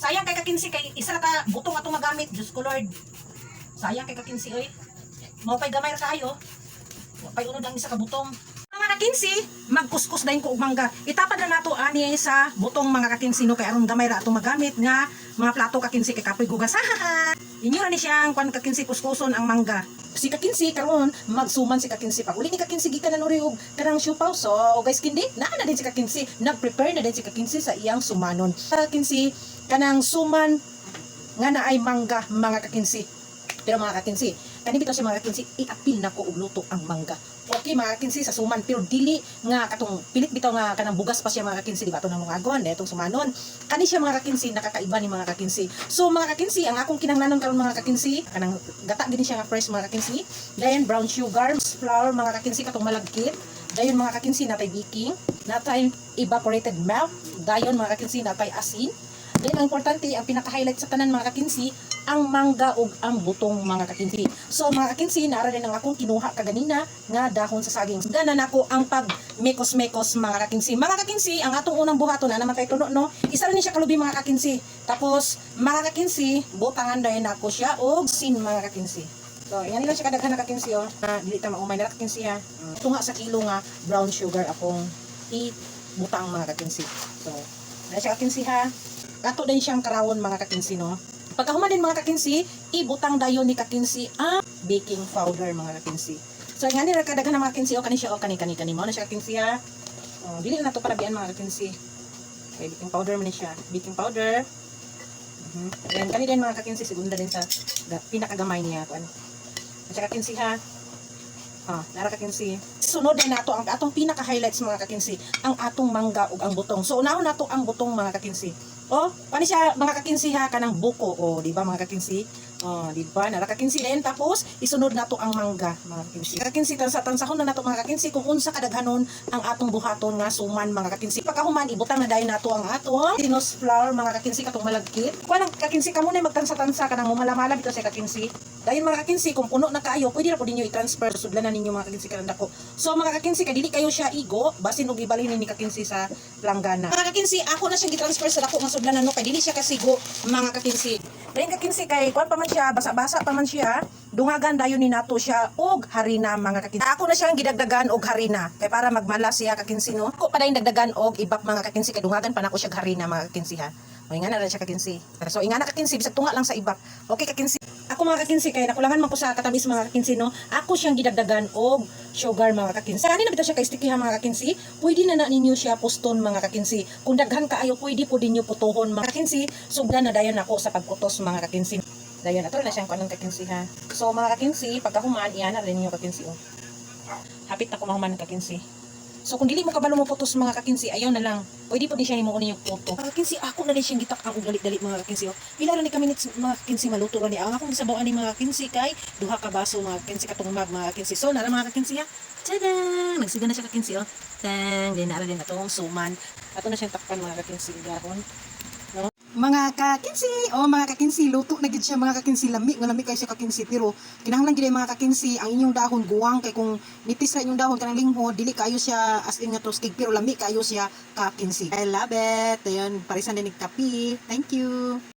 Sayang kay kakinsi kay isa ra ka butong ato magamit, Diyos ko Lord. Sayang kay kakinsi oy. Mao pay gamay ra kaayo. Wa pay unod ang isa ka butong. Mga kakinsi, magkuskus dayon ko og mangga. Itapad na nato ani sa butong mga kakinsi no kay aron gamay ra ato magamit nga mga plato kakinsi kay kapoy gugas. Inyo ra ni siyang kwan kakinsi kuskuson ang mangga. Si kakinsi karon magsuman si kakinsi pag uli ni kakinsi gikan na nuri og kanang siupaw. So guys kindi naa na din si kakinsi, nag-prepare na din si kakinsi sa iyang sumanon. Kakinsi kanang suman nga naay mangga mga kakinsi. Pero mga kakinsi, kani bitaw si mga kakinsi i-apil na ko og luto ang mangga. Okay mga kakinsi sa suman pero dili nga katong pilit bitaw nga kanang bugas pa siya mga kakinsi di ba to nang lungagon etong sumanon. Kani siya mga kakinsi nakakaiba ni mga kakinsi. So mga kakinsi ang akong kinahanglanon karon mga kakinsi kanang gata gini siya nga fresh mga kakinsi. Dayon brown sugar, flour mga kakinsi katong malagkit. Dayon mga kakinsi natay baking, natay evaporated milk, dayon mga kakinsi natay asin. Then ang importante, ang pinaka-highlight sa tanan mga kakinsi, ang mangga ug ang butong mga kakinsi. So mga kakinsi, naara din ang akong kinuha kaganina nga dahon sa saging. Gana nako ang pag mekos-mekos mga kakinsi. Mga kakinsi, ang atong unang buhaton na naman tayo tuno no. Isa rin siya kalubi mga kakinsi. Tapos mga kakinsi, butangan dayon nako siya og sin mga kakinsi. So, yan lang siya kadaghan na kakinsi oh. Dili ta maumay na kakinsi ha. Ito nga sa kilo nga brown sugar akong i-butang mga kakinsi. So, na siya kakinsi ha. Ato din siyang karawon mga kakinsi no. Pagkahuman din mga kakinsi, ibutang dayon ni kakinsi ang baking powder mga kakinsi. So ngani ra kadaghan ng mga kakinsi o kani siya o kani mo na siya kakinsi ha. Dili na to parabian mga kakinsi. Okay, baking powder man ni siya. Baking powder. Then kani din mga kakinsi segunda din sa pinakagamay niya kuan. Siya kakinsi ha. Nara kakinsi. Sunod din nato ang atong pinaka-highlights mga kakinsi, ang atong mangga ug ang butong. So unahon nato ang butong mga kakinsi. Pani siya mga kakinsi ha kanang buko di ba mga kakinsi? Di ba? Nara kakinsi din tapos isunod nato ang mangga mga kakinsi. Kakinsi tansahon na nato mga kakinsi kung unsa kadaghanon ang atong buhaton nga suman mga kakinsi. Pagkahuman ibutang na dayon nato ang atong tinus flour mga kakinsi katong malagkit. Kuan ang kakinsi kamo na magtansa-tansa kanang mumalamala bitaw sa kakinsi. Dayon mga kakinsi kung puno na kaayo, pwede ra po ninyo i-transfer sudlanan ninyo mga kakinsi kanang dako. So mga kakinsi kay dili kayo siya igo basin og ibalhin ni kakinsi sa langgana. Mga kakinsi ako na siyang gi-transfer sa dako nga sudlanan no kay dili siya kasigo mga kakinsi. Dayon kakinsi kay kuan pa man siya basa-basa pa man siya, dungagan dayon ni nato siya og harina mga kakinsi. Ako na siyang gidagdagan og harina kay para magmalas siya kakinsi no. Ako pa dayon dagdagan og ibak mga kakinsi kay dungagan pa nako siya harina mga kakinsi ha. O ingana na siya kakinsi. So ingana kakinsi bisag tunga lang sa ibak. Okay kakinsi. Ako mga kakinsi kay nakulangan man ko sa katabis mga kakinsi no. Ako siyang gidagdagan og sugar mga kakinsi. Ani na bitaw siya kay sticky ha mga kakinsi. Pwede na ninyo siya poston mga kakinsi. Kung daghan kaayo pwede po dinyo putuhon mga kakinsi. Sugdan na dayon ako sa pagkutos mga kakinsi. Dayon ato na siyang kanang kakinsi ha. So mga kakinsi pagkahuman iyan na rin ninyo kakinsi oh. Hapit na ko mahuman kakinsi. So kung dili mo kabalo mo putos mga kakinsi, ayaw na lang. Pwede po din siya himuon ninyo puto. Mga kakinsi, ako na din siyang gitak-ang og dali-dali mga kakinsi. Pila ra ni ka minutes mga kakinsi maluto ra ni. Ang akong gisabaw ani mga kakinsi kay duha ka baso mga kakinsi katong mag mga kakinsi. So nara mga kakinsi ha. Tada! Nagsiga na siya kakinsi oh. Tang, din nara din atong suman. Ato na siyang takpan mga kakinsi gahon. No? Mga kakinsi, mga kakinsi, luto na gid siya mga kakinsi, lami kay siya kakinsi pero kinahanglan gid mga kakinsi ang inyong dahon guwang kay kung nipis ra inyong dahon kanang linghod dili kayo siya as in nga toskig pero lami kayo siya kakinsi. I love it. Ayun, parisan din kape. Thank you.